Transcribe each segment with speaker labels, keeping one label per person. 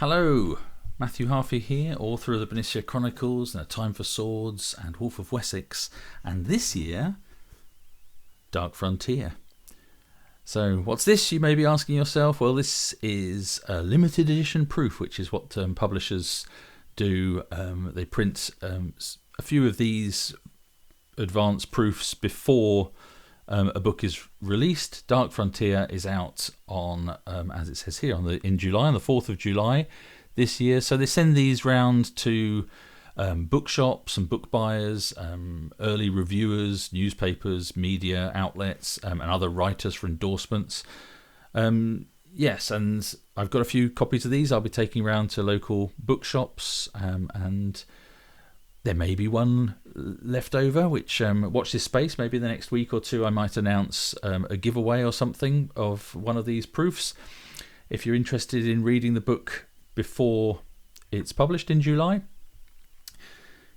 Speaker 1: Hello, Matthew Harvey here, author of the Bernicia Chronicles and A Time for Swords and Wolf of Wessex, and this year, Dark Frontier. So what's this, you may be asking yourself? Well, this is a limited edition proof, which is what publishers do. They print a few of these advanced proofs before a book is released. Dark Frontier is out on, as it says here, in July, on the 4th of July this year. So they send these round to bookshops and book buyers, early reviewers, newspapers, media outlets, and other writers for endorsements. Yes, and I've got a few copies of these I'll be taking around to local bookshops, and there may be one left over, which, watch this space, maybe in the next week or two I might announce a giveaway or something of one of these proofs. If you're interested in reading the book before it's published in July.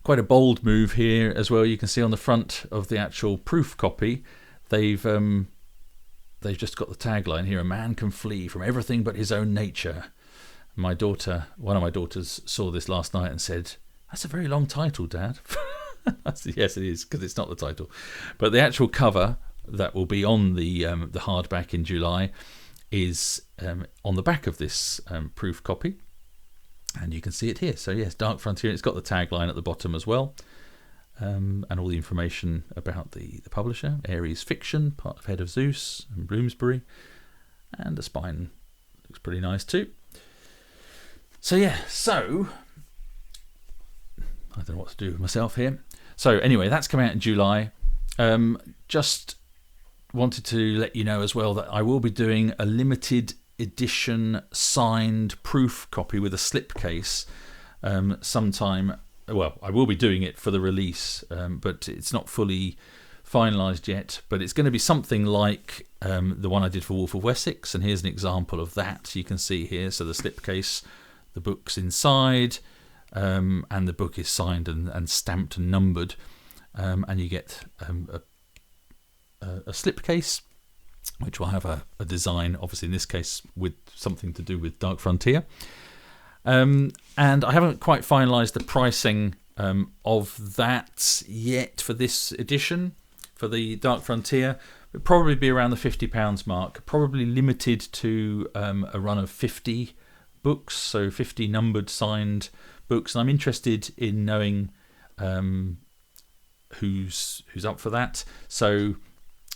Speaker 1: Quite a bold move here as well. You can see on the front of the actual proof copy, they've just got the tagline here: "A man can flee from everything but his own nature." One of my daughters saw this last night and said, "That's a very long title, Dad." Yes, it is, because it's not the title. But the actual cover that will be on the hardback in July is on the back of this proof copy. And you can see it here. So yes, Dark Frontier. It's got the tagline at the bottom as well. And all the information about the publisher. Ares Fiction, part of Head of Zeus and Bloomsbury. And the spine looks pretty nice too. So yeah, so I don't know what to do with myself here. So anyway, that's coming out in July. Just wanted to let you know as well that I will be doing a limited edition signed proof copy with a slipcase sometime. Well, I will be doing it for the release, but it's not fully finalised yet. But it's going to be something like the one I did for Wolf of Wessex, and here's an example of that. You can see here, so the slipcase, the book's inside, and the book is signed and stamped and numbered, and you get a slipcase, which will have a design, obviously in this case with something to do with Dark Frontier. And I haven't quite finalised the pricing of that yet for this edition, for the Dark Frontier. It'll probably be around the £50 mark, probably limited to a run of 50 books, so 50 numbered signed books. And I'm interested in knowing who's up for that. So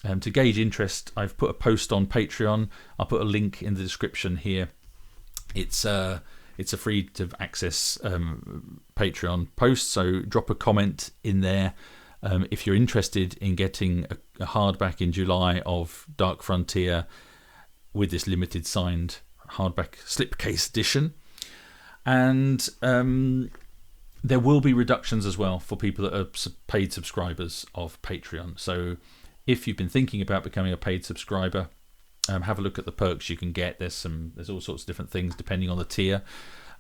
Speaker 1: to gauge interest, I've put a post on Patreon. I'll put a link in the description here. It's a free to access Patreon post, so drop a comment in there if you're interested in getting a hardback in July of Dark Frontier with this limited signed hardback slipcase edition. And there will be reductions as well for people that are paid subscribers of Patreon. So if you've been thinking about becoming a paid subscriber, have a look at the perks you can get. There's all sorts of different things depending on the tier,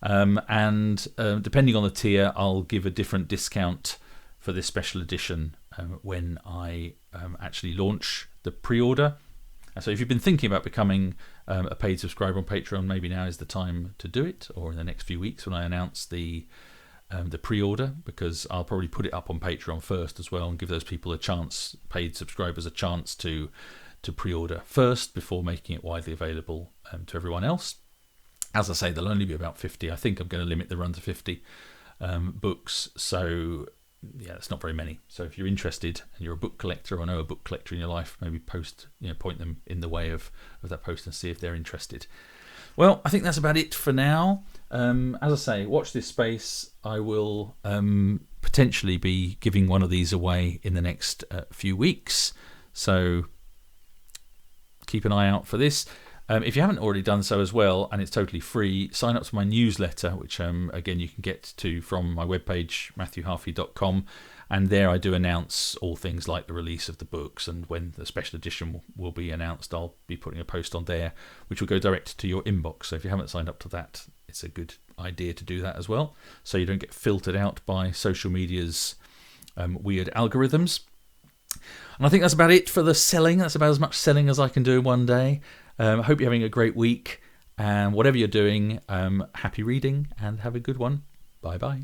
Speaker 1: and depending on the tier, I'll give a different discount for this special edition when I actually launch the pre-order. So if you've been thinking about becoming a paid subscriber on Patreon, maybe now is the time to do it, or in the next few weeks when I announce the pre-order, because I'll probably put it up on Patreon first as well and give those people a chance, paid subscribers, a chance to pre-order first before making it widely available to everyone else. As I say, there'll only be about 50. I think I'm going to limit the run to 50 books. So yeah, that's not very many. So if you're interested and you're a book collector or know a book collector in your life, maybe point them in the way of that post and see if they're interested. Well, I think that's about it for now. As I say, watch this space. I will potentially be giving one of these away in the next few weeks. So keep an eye out for this. If you haven't already done so as well, and it's totally free, sign up to my newsletter, which again you can get to from my webpage, matthewharvey.com. And there I do announce all things like the release of the books, and when the special edition will be announced, I'll be putting a post on there, which will go direct to your inbox. So if you haven't signed up to that, it's a good idea to do that as well, so you don't get filtered out by social media's weird algorithms. And I think that's about it for the selling. That's about as much selling as I can do in one day. I hope you're having a great week, And whatever you're doing, happy reading and have a good one. Bye bye.